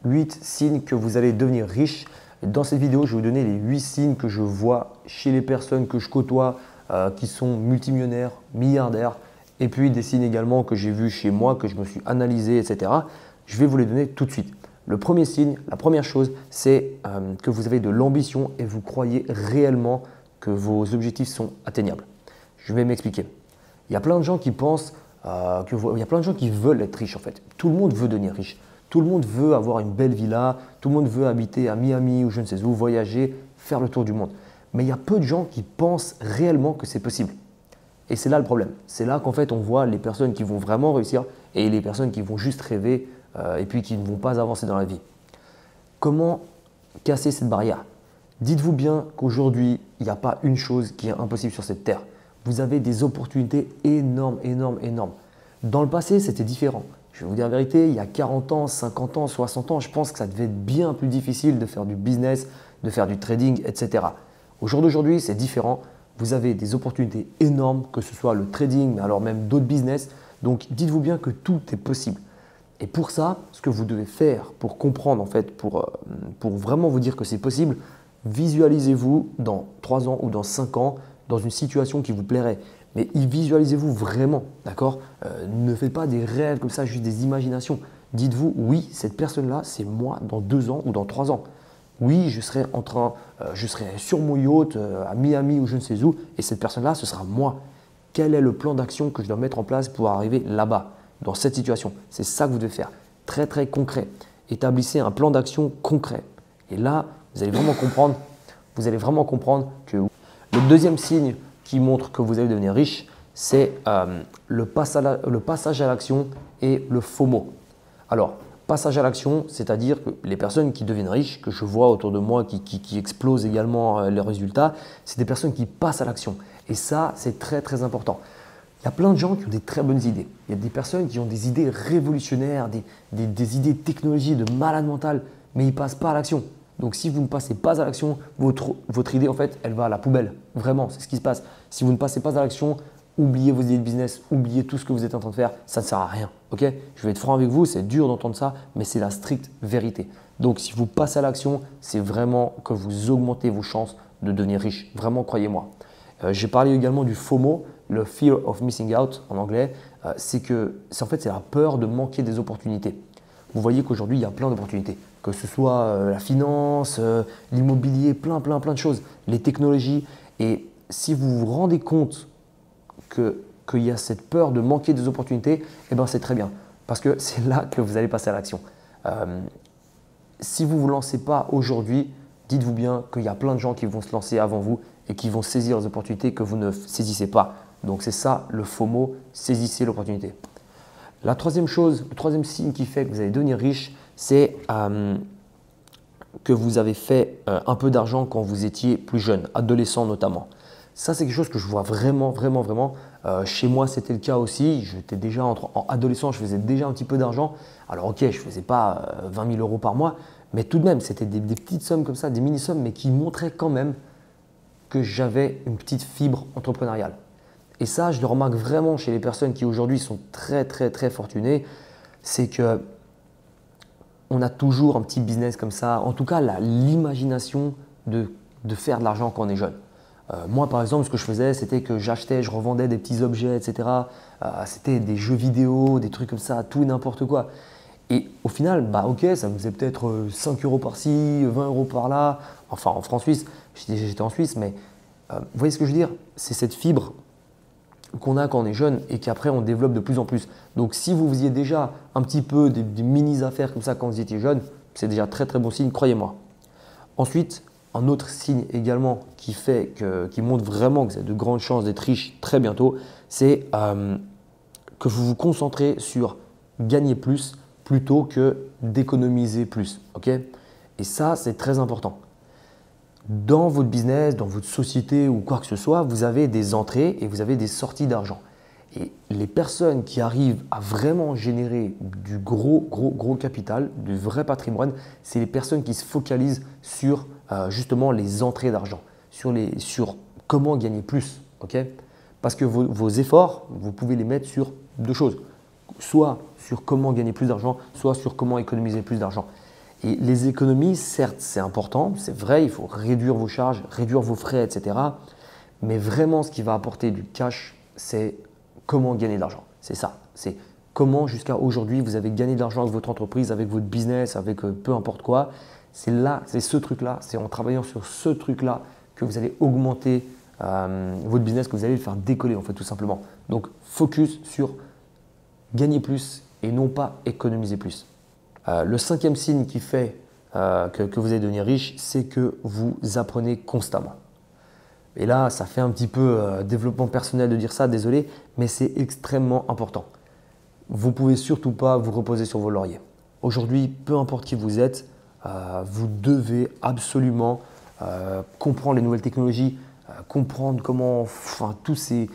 8 signes que vous allez devenir riche. Dans cette vidéo, je vais vous donner les 8 signes que je vois chez les personnes que je côtoie qui sont multimillionnaires, milliardaires et puis des signes également que j'ai vus chez moi, que je me suis analysé, etc. Je vais vous les donner tout de suite. Le premier signe, la première chose, c'est que vous avez de l'ambition et vous croyez réellement que vos objectifs sont atteignables. Je vais m'expliquer. Il y a plein de gens qui pensent il y a plein de gens qui veulent être riches en fait. Tout le monde veut devenir riche. Tout le monde veut avoir une belle villa. Tout le monde veut habiter à Miami ou je ne sais où, voyager, faire le tour du monde. Mais il y a peu de gens qui pensent réellement que c'est possible. Et c'est là le problème. C'est là qu'en fait on voit les personnes qui vont vraiment réussir et les personnes qui vont juste rêver et puis qui ne vont pas avancer dans la vie. Comment casser cette barrière? Dites-vous bien qu'aujourd'hui, il n'y a pas une chose qui est impossible sur cette terre. Vous avez des opportunités énormes, énormes, énormes. Dans le passé, c'était différent. Je vais vous dire la vérité, il y a 40 ans, 50 ans, 60 ans, je pense que ça devait être bien plus difficile de faire du business, de faire du trading, etc. Au jour d'aujourd'hui, c'est différent. Vous avez des opportunités énormes, que ce soit le trading, mais alors même d'autres business. Donc, dites-vous bien que tout est possible. Et pour ça, ce que vous devez faire pour comprendre, en fait, pour vraiment vous dire que c'est possible, visualisez-vous dans 3 ans ou dans 5 ans dans une situation qui vous plairait. Mais visualisez-vous vraiment, d'accord? Ne faites pas des rêves comme ça, juste des imaginations. Dites-vous, oui, cette personne-là, c'est moi dans 2 ans ou dans 3 ans. Oui, je serai sur mon yacht à Miami ou je ne sais où, et cette personne-là, ce sera moi. Quel est le plan d'action que je dois mettre en place pour arriver là-bas, dans cette situation? C'est ça que vous devez faire. Très, très concret. Établissez un plan d'action concret. Et là, vous allez vraiment comprendre que le deuxième signe qui montre que vous allez devenir riche, c'est le passage à l'action et le FOMO. Alors, passage à l'action, c'est-à-dire que les personnes qui deviennent riches, que je vois autour de moi, qui explosent également les résultats, c'est des personnes qui passent à l'action. Et ça, c'est très, très important. Il y a plein de gens qui ont des très bonnes idées. Il y a des personnes qui ont des idées révolutionnaires, des idées de technologie, de malade mental, mais ils ne passent pas à l'action. Donc, si vous ne passez pas à l'action, votre idée, en fait, elle va à la poubelle. Vraiment, c'est ce qui se passe. Si vous ne passez pas à l'action, oubliez vos idées de business, oubliez tout ce que vous êtes en train de faire. Ça ne sert à rien. Ok? Je vais être franc avec vous, c'est dur d'entendre ça, mais c'est la stricte vérité. Donc, si vous passez à l'action, c'est vraiment que vous augmentez vos chances de devenir riche. Vraiment, croyez-moi. J'ai parlé également du FOMO, le Fear of Missing Out en anglais. C'est la peur de manquer des opportunités. Vous voyez qu'aujourd'hui, il y a plein d'opportunités, que ce soit la finance, l'immobilier, plein de choses, les technologies. Et si vous vous rendez compte qu'il y a cette peur de manquer des opportunités, eh ben c'est très bien parce que c'est là que vous allez passer à l'action. Si vous ne vous lancez pas aujourd'hui, dites-vous bien qu'il y a plein de gens qui vont se lancer avant vous et qui vont saisir les opportunités que vous ne saisissez pas. Donc, c'est ça le FOMO, saisissez l'opportunité. La troisième chose, le troisième signe qui fait que vous allez devenir riche, c'est que vous avez fait un peu d'argent quand vous étiez plus jeune, adolescent notamment. Ça, c'est quelque chose que je vois vraiment. Chez moi, c'était le cas aussi. J'étais déjà en adolescent, je faisais déjà un petit peu d'argent. Alors, ok, je ne faisais pas 20 000 € par mois, mais tout de même, c'était des petites sommes comme ça, des mini-sommes, mais qui montraient quand même que j'avais une petite fibre entrepreneuriale. Et ça, je le remarque vraiment chez les personnes qui aujourd'hui sont très fortunées, c'est que on a toujours un petit business comme ça, en tout cas l'imagination de faire de l'argent quand on est jeune. Moi, par exemple, ce que je faisais, c'était que j'achetais, je revendais des petits objets, etc. C'était des jeux vidéo, des trucs comme ça, tout et n'importe quoi. Et au final, bah ok, ça me faisait peut-être 5 € par-ci, 20 € par-là. Enfin, en francs suisses, j'étais en Suisse, mais vous voyez ce que je veux dire? C'est cette fibre qu'on a quand on est jeune et qu'après on développe de plus en plus. Donc, si vous faisiez déjà un petit peu des mini-affaires comme ça quand vous étiez jeune, c'est déjà très bon signe, croyez-moi. Ensuite, un autre signe également qui montre vraiment que vous avez de grandes chances d'être riche très bientôt, c'est que vous vous concentrez sur gagner plus plutôt que d'économiser plus. Okay? Et ça, c'est très important. Dans votre business, dans votre société ou quoi que ce soit, vous avez des entrées et vous avez des sorties d'argent. Et les personnes qui arrivent à vraiment générer du gros capital, du vrai patrimoine, c'est les personnes qui se focalisent sur justement les entrées d'argent, sur comment gagner plus. Okay? Parce que vos efforts, vous pouvez les mettre sur 2 choses. Soit sur comment gagner plus d'argent, soit sur comment économiser plus d'argent. Et les économies, certes, c'est important, c'est vrai, il faut réduire vos charges, réduire vos frais, etc. Mais vraiment, ce qui va apporter du cash, c'est comment gagner de l'argent. C'est ça. C'est comment jusqu'à aujourd'hui, vous avez gagné de l'argent avec votre entreprise, avec votre business, avec peu importe quoi. C'est là, c'est ce truc-là, c'est en travaillant sur ce truc-là que vous allez augmenter votre business, que vous allez le faire décoller en fait tout simplement. Donc focus sur gagner plus et non pas économiser plus. Le cinquième signe qui fait que vous allez devenir riche, c'est que vous apprenez constamment. Et là, ça fait un petit peu développement personnel de dire ça, désolé, mais c'est extrêmement important. Vous ne pouvez surtout pas vous reposer sur vos lauriers. Aujourd'hui, peu importe qui vous êtes, vous devez absolument comprendre les nouvelles technologies, comprendre comment, enfin, toutes ces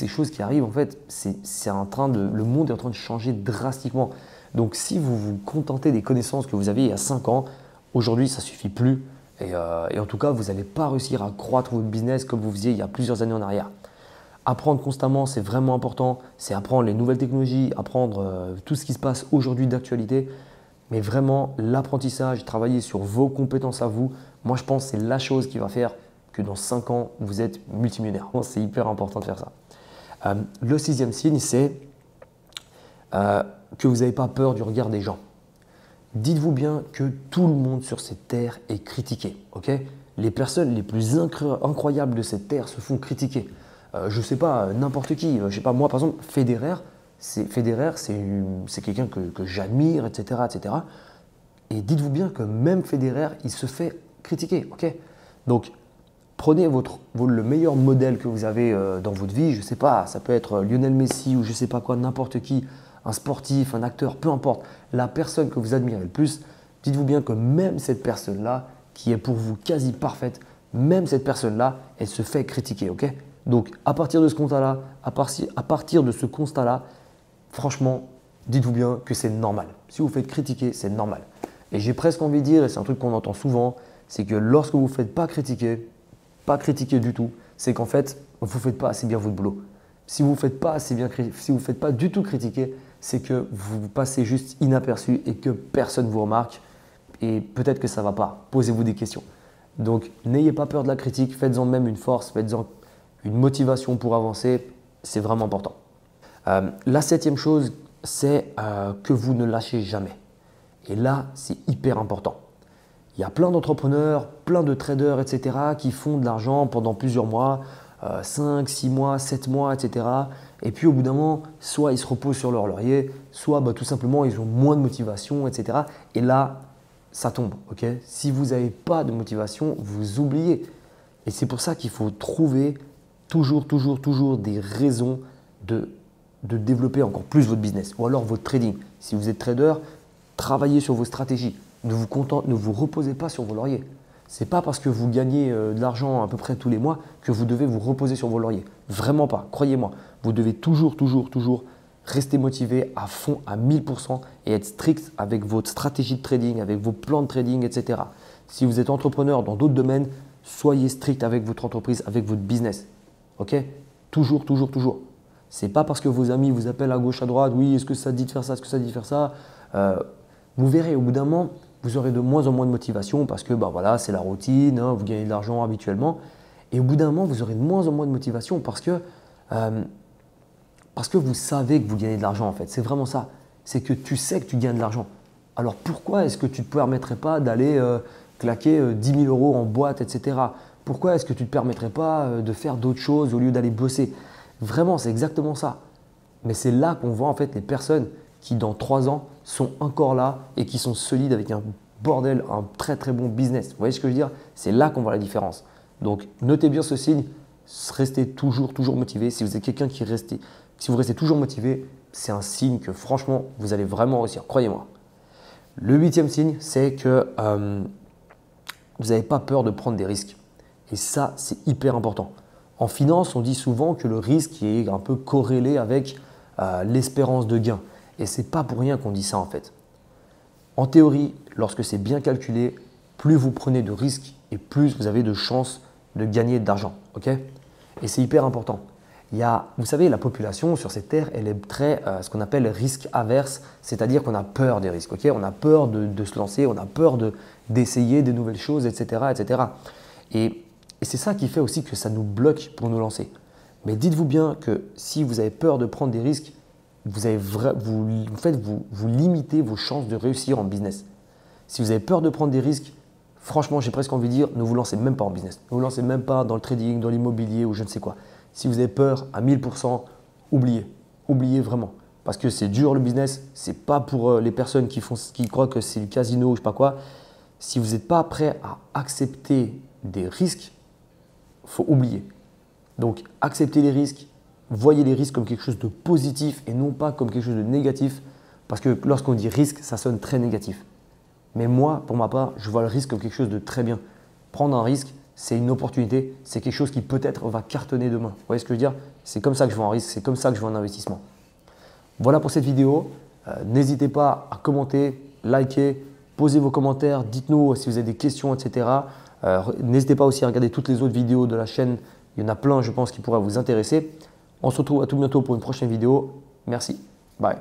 choses qui arrivent, en fait, le monde est en train de changer drastiquement. Donc, si vous vous contentez des connaissances que vous aviez il y a 5 ans, aujourd'hui, ça ne suffit plus. Et en tout cas, vous n'allez pas réussir à croître votre business comme vous faisiez il y a plusieurs années en arrière. Apprendre constamment, c'est vraiment important. C'est apprendre les nouvelles technologies, apprendre tout ce qui se passe aujourd'hui d'actualité. Mais vraiment, l'apprentissage, travailler sur vos compétences à vous, moi je pense que c'est la chose qui va faire que dans 5 ans, vous êtes multimillionnaire. C'est hyper important de faire ça. Le sixième signe, c'est que vous n'avez pas peur du regard des gens. Dites-vous bien que tout le monde sur cette terre est critiqué. Okay, les personnes les plus incroyables de cette terre se font critiquer. Je ne sais pas, n'importe qui. Je sais pas, moi par exemple, Federer, c'est quelqu'un que j'admire, etc., etc. Et dites-vous bien que même Federer, il se fait critiquer. Okay, donc, prenez le meilleur modèle que vous avez dans votre vie. Je ne sais pas, ça peut être Lionel Messi ou je ne sais pas quoi, n'importe qui. Un sportif, un acteur, peu importe, la personne que vous admirez le plus, dites-vous bien que même cette personne-là, qui est pour vous quasi parfaite, même cette personne-là, elle se fait critiquer. Okay, donc, à partir de ce constat-là, franchement, dites-vous bien que c'est normal. Si vous faites critiquer, c'est normal. Et j'ai presque envie de dire, et c'est un truc qu'on entend souvent, c'est que lorsque vous ne faites pas critiquer du tout, c'est qu'en fait, vous ne faites pas assez bien votre boulot. Si vous ne faites pas du tout critiquer, c'est que vous passez juste inaperçu et que personne ne vous remarque et peut-être que ça ne va pas. Posez-vous des questions. Donc, n'ayez pas peur de la critique, faites-en même une force, faites-en une motivation pour avancer, c'est vraiment important. La septième chose, c'est que vous ne lâchez jamais. Et là, c'est hyper important. Il y a plein d'entrepreneurs, plein de traders, etc. qui font de l'argent pendant plusieurs mois, 5, 6 mois, 7 mois, etc. Et puis au bout d'un moment, soit ils se reposent sur leur laurier, soit tout simplement ils ont moins de motivation, etc. Et là, ça tombe. Okay, si vous n'avez pas de motivation, vous oubliez. Et c'est pour ça qu'il faut trouver toujours des raisons de développer encore plus votre business ou alors votre trading. Si vous êtes trader, travaillez sur vos stratégies. Ne vous reposez pas sur vos lauriers. Ce n'est pas parce que vous gagnez de l'argent à peu près tous les mois que vous devez vous reposer sur vos lauriers. Vraiment pas, croyez-moi. Vous devez toujours rester motivé à fond, à 1000% et être strict avec votre stratégie de trading, avec vos plans de trading, etc. Si vous êtes entrepreneur dans d'autres domaines, soyez strict avec votre entreprise, avec votre business. Ok? Toujours. Ce n'est pas parce que vos amis vous appellent à gauche, à droite, oui, est-ce que ça dit de faire ça, est-ce que ça dit de faire ça? Vous verrez, au bout d'un moment, vous aurez de moins en moins de motivation parce que voilà, c'est la routine, hein, vous gagnez de l'argent habituellement. Et au bout d'un moment, vous aurez de moins en moins de motivation parce que vous savez que vous gagnez de l'argent en fait. C'est vraiment ça. C'est que tu sais que tu gagnes de l'argent. Alors pourquoi est-ce que tu ne te permettrais pas d'aller claquer 10 000 € en boîte, etc. Pourquoi est-ce que tu ne te permettrais pas de faire d'autres choses au lieu d'aller bosser? Vraiment, c'est exactement ça. Mais c'est là qu'on voit en fait les personnes qui dans 3 ans sont encore là et qui sont solides avec un très bon business. Vous voyez ce que je veux dire? C'est là qu'on voit la différence. Donc notez bien ce signe, restez toujours motivé. Si vous êtes quelqu'un si vous restez toujours motivé, c'est un signe que franchement, vous allez vraiment réussir, croyez-moi. Le 8e signe, c'est que vous n'avez pas peur de prendre des risques. Et ça, c'est hyper important. En finance, on dit souvent que le risque est un peu corrélé avec l'espérance de gain. Et ce n'est pas pour rien qu'on dit ça en fait. En théorie, lorsque c'est bien calculé, plus vous prenez de risques et plus vous avez de chances de gagner d'argent. Okay, et c'est hyper important. Vous savez, la population sur cette terre, elle est très ce qu'on appelle risque averse, c'est-à-dire qu'on a peur des risques. On a peur de se lancer, on a peur d'essayer des nouvelles choses, etc. etc. Et c'est ça qui fait aussi que ça nous bloque pour nous lancer. Mais dites-vous bien que si vous avez peur de prendre des risques, vous limitez vos chances de réussir en business. Si vous avez peur de prendre des risques, franchement, j'ai presque envie de dire, ne vous lancez même pas en business. Ne vous lancez même pas dans le trading, dans l'immobilier ou je ne sais quoi. Si vous avez peur à 1000%, oubliez. Oubliez vraiment. Parce que c'est dur le business. Ce n'est pas pour les personnes qui croient que c'est le casino ou je ne sais pas quoi. Si vous n'êtes pas prêt à accepter des risques, il faut oublier. Donc, acceptez les risques. Voyez les risques comme quelque chose de positif et non pas comme quelque chose de négatif. Parce que lorsqu'on dit risque, ça sonne très négatif. Mais moi, pour ma part, je vois le risque comme quelque chose de très bien. Prendre un risque, c'est une opportunité, c'est quelque chose qui peut-être va cartonner demain. Vous voyez ce que je veux dire? C'est comme ça que je vois un risque, c'est comme ça que je vois un investissement. Voilà pour cette vidéo. N'hésitez pas à commenter, liker, poser vos commentaires, dites-nous si vous avez des questions, etc. N'hésitez pas aussi à regarder toutes les autres vidéos de la chaîne. Il y en a plein, je pense, qui pourraient vous intéresser. On se retrouve à tout bientôt pour une prochaine vidéo. Merci. Bye.